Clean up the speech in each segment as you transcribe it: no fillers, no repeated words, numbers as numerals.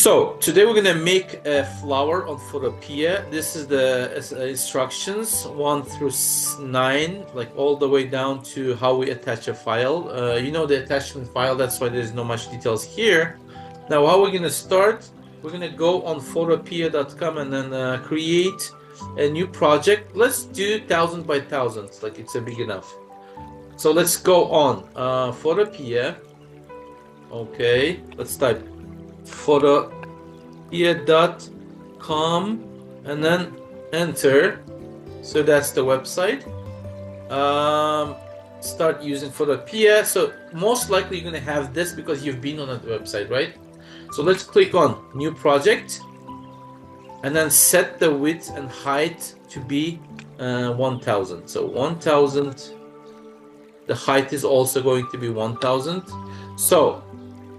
So today we're gonna make a flower on Photopea. This is the instructions 1 through 9, like all the way down to how we attach a file. You know the attachment file, that's why there's not much details here. Now how we're gonna start, we're gonna go on photopea.com and then create a new project. Let's do 1000 by 1000, like it's big enough. So let's go on Photopea. Okay, let's type photopea.com and then enter. So that's the website. Start using Photopea. So most likely you're going to have this because you've been on the website, right? So let's click on new project and then set the width and height to be 1000. So 1000. The height is also going to be 1000. So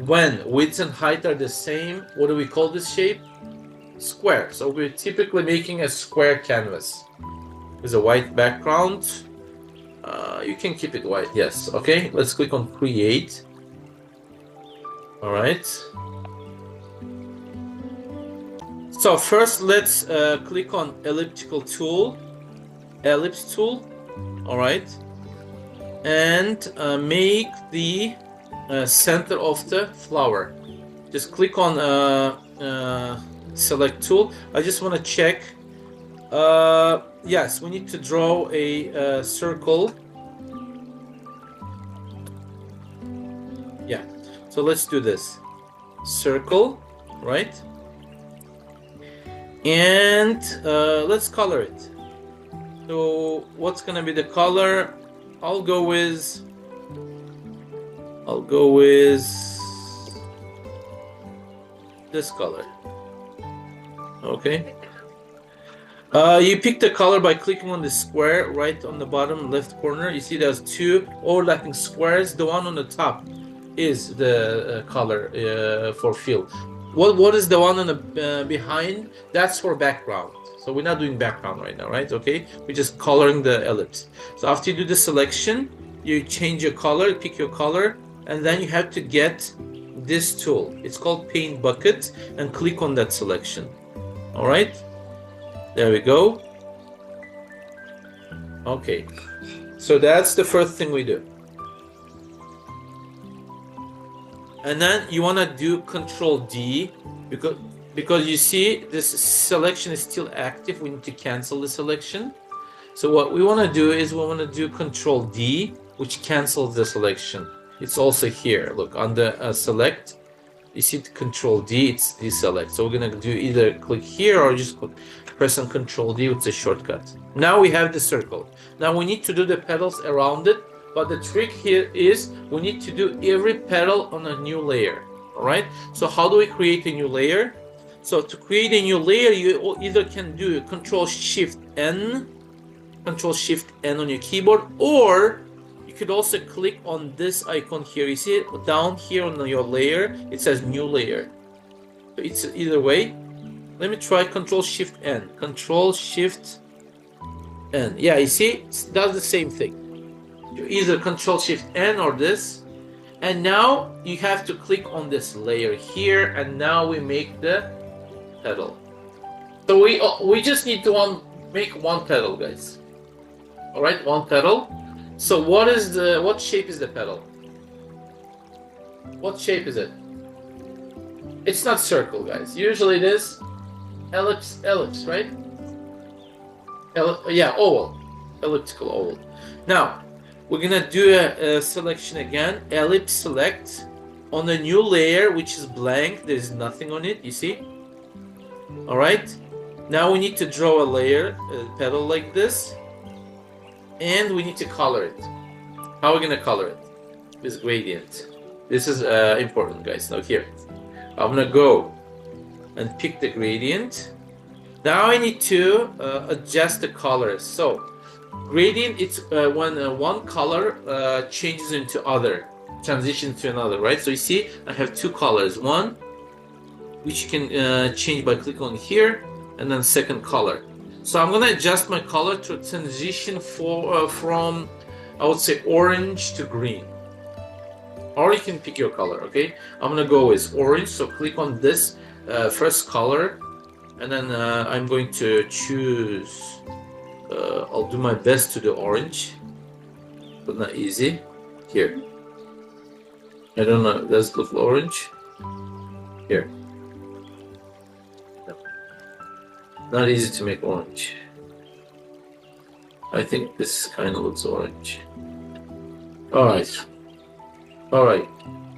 when width and height are the same, what do we call this shape? Square. So we're typically making a square canvas with a white background. You can keep it white, yes. Okay, let's click on create. All right. So first let's click on elliptical tool, ellipse tool. All right. And make the center of the flower. Just click on select tool. I just want to check. Yes, we need to draw a circle. Yeah, so let's do this. Circle, right? And let's color it. So what's gonna be the color? I'll go with this color. Okay. You pick the color by clicking on the square right on the bottom left corner. You see there's two overlapping squares. The one on the top is the color for fill. What is the one on the behind? That's for background. So we're not doing background right now, right? Okay, we're just coloring the ellipse. So after you do the selection, you change your color, pick your color, and then you have to get this tool. It's called Paint Bucket, and click on that selection. All right, there we go. Okay, so that's the first thing we do. And then you want to do Control D because you see this selection is still active. We need to cancel the selection. So what we want to do is we want to do Control D, which cancels the selection. It's also here. Look on the select. You see the Control D, it's deselect. So we're going to do either click here or just press on Control D with the shortcut. Now we have the circle. Now we need to do the petals around it. But the trick here is we need to do every petal on a new layer. All right. So how do we create a new layer? So to create a new layer, you either can do Control-Shift-N on your keyboard, or you could also click on this icon here. You see it down here on your layer, it says new layer. So it's either way. Let me try Control-Shift-N. Control-Shift-N. Yeah, you see, it does the same thing. You either Control-Shift-N or this. And now you have to click on this layer here, and now we make the petal. So we just need to make one petal, guys. All right, one petal. So what shape is the petal? What shape is it? It's not circle, guys. Usually it is ellipse, right? Yeah, oval, elliptical oval. Now we're gonna do a selection again. Ellipse select on the new layer, which is blank. There's nothing on it. You see? All right. Now we need to draw a layer, a petal like this, and we need to color it. How are we gonna color it? With gradient. This is important, guys. Now here, I'm gonna go and pick the gradient. Now I need to adjust the colors. So gradient, it's when one color changes into other, transitions to another, right? So you see, I have two colors. One, which you can change by clicking on here, and then second color. So I'm gonna adjust my color to transition from, I would say, orange to green. or you can pick your color. Okay, I'm gonna go with orange, so click on this first color, and then I'm going to choose, I'll do my best to do orange, but not easy. Here, I don't know, does it look orange? Here, no. Not easy to make orange. I think this kind of looks orange. All right.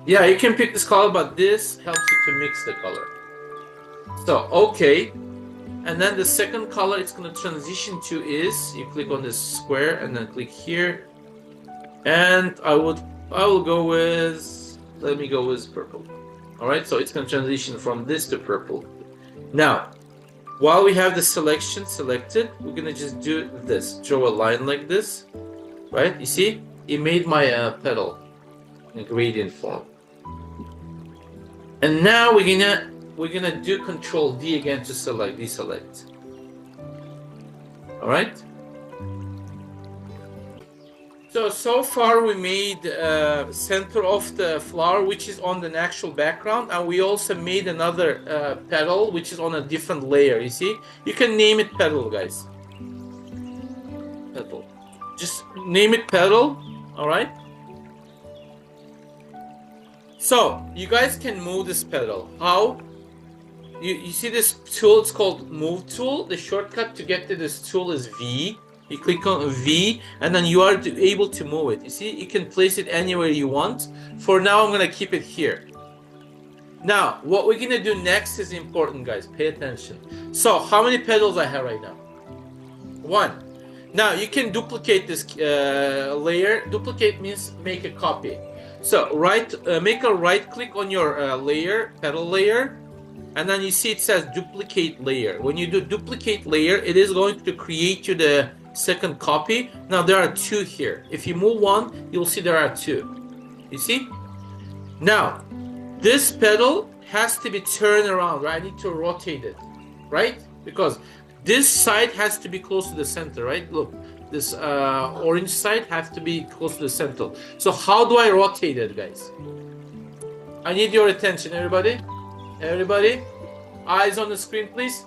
Yeah, you can pick this color, but this helps you to mix the color. So, okay. And then the second color it's going to transition to is, you click on this square and then click here. And I will go with, let me go with purple. All right, so it's going to transition from this to purple. Now, while we have the selection selected, we're going to just do this. Draw a line like this, right? You see, it made my petal in gradient form. And now we're gonna do Control D again to deselect. All right. So far we made center of the flower, which is on the actual background, and we also made another petal, which is on a different layer. You see, you can name it petal, guys. Petal. Just name it petal. All right. So you guys can move this petal. How? You see this tool? It's called Move Tool. The shortcut to get to this tool is V. You click on V, and then you are able to move it. You see, you can place it anywhere you want. For now, I'm gonna keep it here. Now, what we're gonna do next is important, guys. Pay attention. So, how many petals I have right now? 1. Now, you can duplicate this layer. Duplicate means make a copy. So, make a right click on your layer, petal layer, and then you see it says duplicate layer. When you do duplicate layer, it is going to create you the second copy. Now there are 2 here. If you move 1, you'll see there are 2. You see? Now, this petal has to be turned around, right? I need to rotate it, right? Because this side has to be close to the center, right? Look, this orange side has to be close to the center. So how do I rotate it, guys? I need your attention, everybody. Everybody, eyes on the screen, please.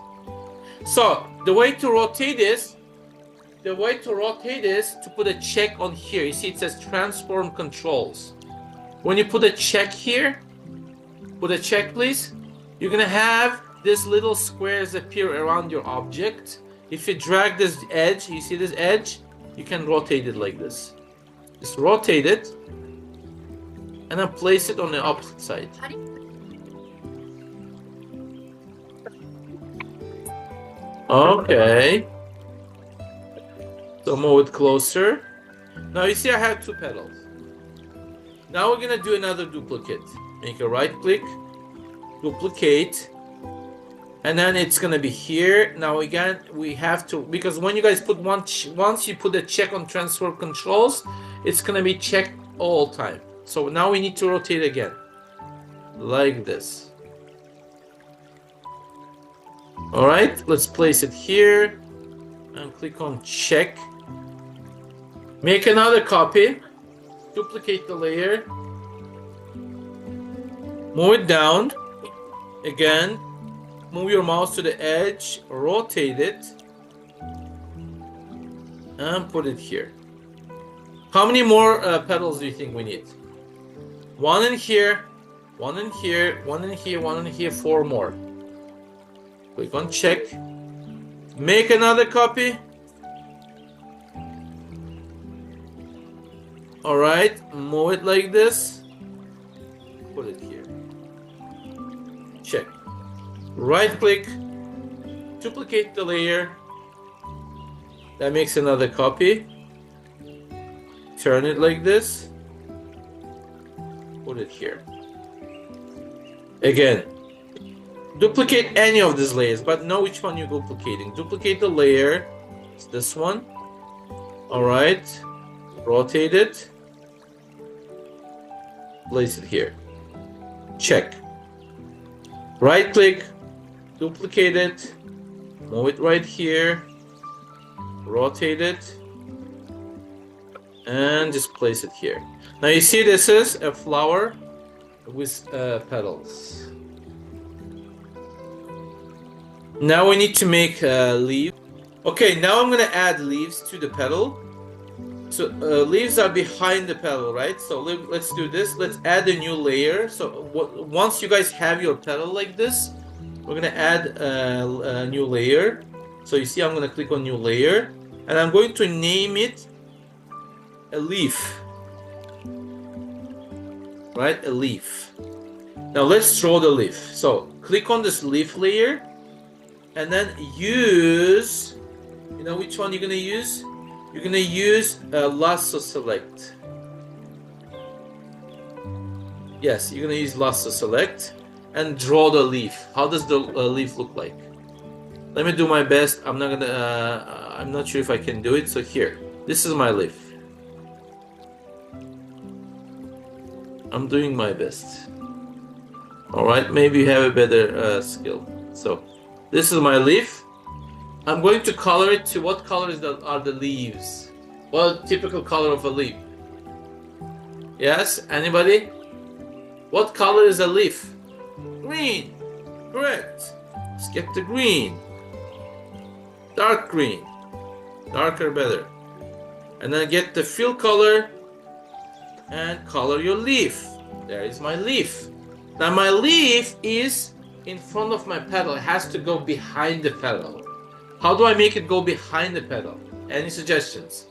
So the way to rotate is to put a check on here. You see it says transform controls. When you put a check here, put a check please, you're gonna have this little squares appear around your object. If you drag this edge, you see this edge, you can rotate it like this. Just rotate it and then place it on the opposite side. Okay. So move it closer. Now you see I have 2 petals. Now we're gonna do another duplicate. Make a right click, duplicate, and then it's gonna be here. Now again, we have to, because when you guys put once you put a check on transfer controls, it's gonna be checked all time. So now we need to rotate again, like this. All right, let's place it here and click on check. Make another copy, duplicate the layer, move it down, again, move your mouse to the edge, rotate it, and put it here. How many more petals do you think we need? 1 in here, 1 in here, 1 in here, 1 in here, 4 more. Click on check, make another copy. All right, move it like this, put it here, check, right click, duplicate the layer, that makes another copy, turn it like this, put it here. Again, duplicate any of these layers, but know which one you're duplicating. Duplicate the layer, it's this one. All right, rotate it, place it here, check, right click, duplicate it, move it right here, rotate it, and just place it here. Now you see this is a flower with petals. Now we need to make leaves. Okay, now I'm gonna add leaves to the petal. So leaves are behind the petal, right? So let's do this. Let's add a new layer. So once you guys have your petal like this, we're gonna add a new layer. So you see I'm gonna click on new layer, and I'm going to name it a leaf. Right, a leaf. Now let's draw the leaf. So click on this leaf layer, and then use, you know which one you're gonna use? You're gonna use lasso select. Yes, you're gonna use lasso select and draw the leaf. How does the leaf look like? Let me do my best. I'm not sure if I can do it. So here, this is my leaf. I'm doing my best. All right, maybe you have a better skill. So this is my leaf. I'm going to color it to what colors are the leaves? What typical color of a leaf? Yes, anybody? What color is a leaf? Green. Correct. Let's get the green. Dark green. Darker better. And then get the fill color and color your leaf. There is my leaf. Now my leaf is in front of my petal. It has to go behind the petal. How do I make it go behind the petal? Any suggestions?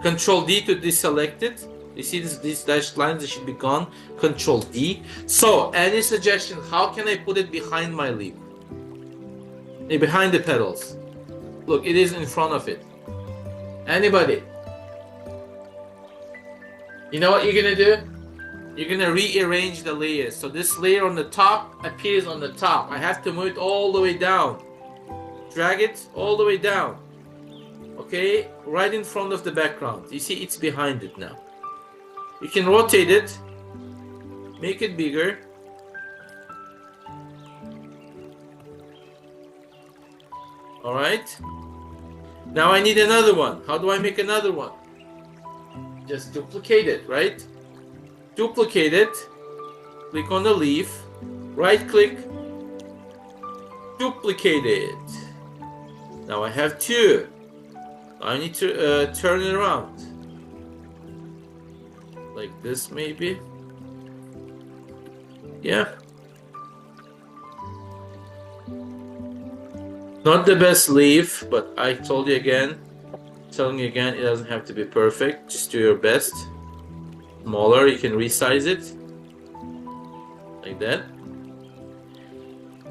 Control D to deselect it. You see these dashed lines, they should be gone. Control D. So, any suggestion? How can I put it behind my leaf? Behind the petals. Look, it is in front of it. Anybody? You know what you're gonna do? You're gonna rearrange the layers. So this layer on the top appears on the top. I have to move it all the way down. Drag it all the way down. Okay, right in front of the background. You see it's behind it now. You can rotate it, make it bigger. All right. Now I need another one. How do I make another one? Just duplicate it, right? Duplicate it. Click on the leaf. Right click. Duplicate it. Now I have two. I need to turn it around. Like this maybe. Yeah. Not the best leaf, but I told you again, telling you again, it doesn't have to be perfect. Just do your best. Smaller, you can resize it. Like that.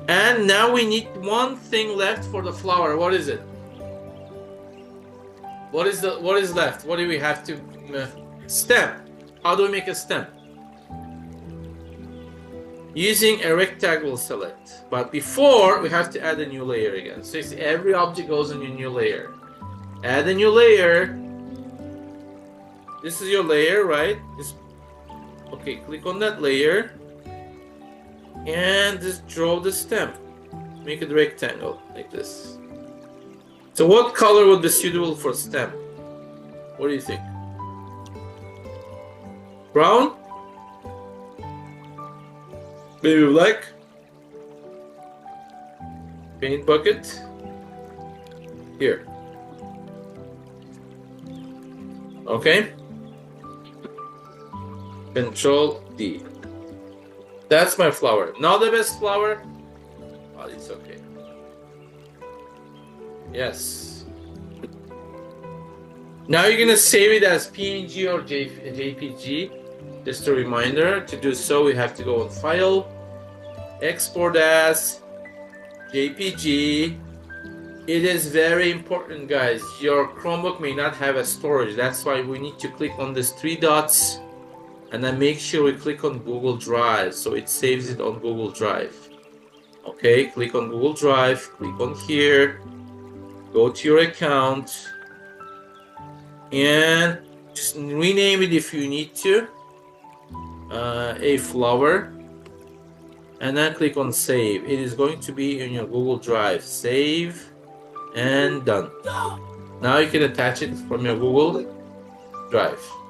And now we need one thing left for the flower. What is it? What is left? What do we have to stem? How do we make a stem? Using a rectangle select. But before we have to add a new layer again. So every object goes in a new layer. Add a new layer. This is your layer, right? Okay, click on that layer. And just draw the stem. Make it rectangle like this. So what color would be suitable for stem? What do you think? Brown? Maybe black? Paint bucket? Here. Okay. Control D. That's my flower. Not the best flower, but it's okay. Yes. Now you're gonna save it as PNG or JPG. Just a reminder, to do so we have to go on File, Export as JPG. It is very important, guys. Your Chromebook may not have a storage. That's why we need to click on these three dots and then make sure we click on Google Drive so it saves it on Google Drive. Okay, click on Google Drive, click on here, go to your account, and just rename it if you need to. A flower, and then click on save. It is going to be in your Google Drive. Save and done. Now you can attach it from your Google drive.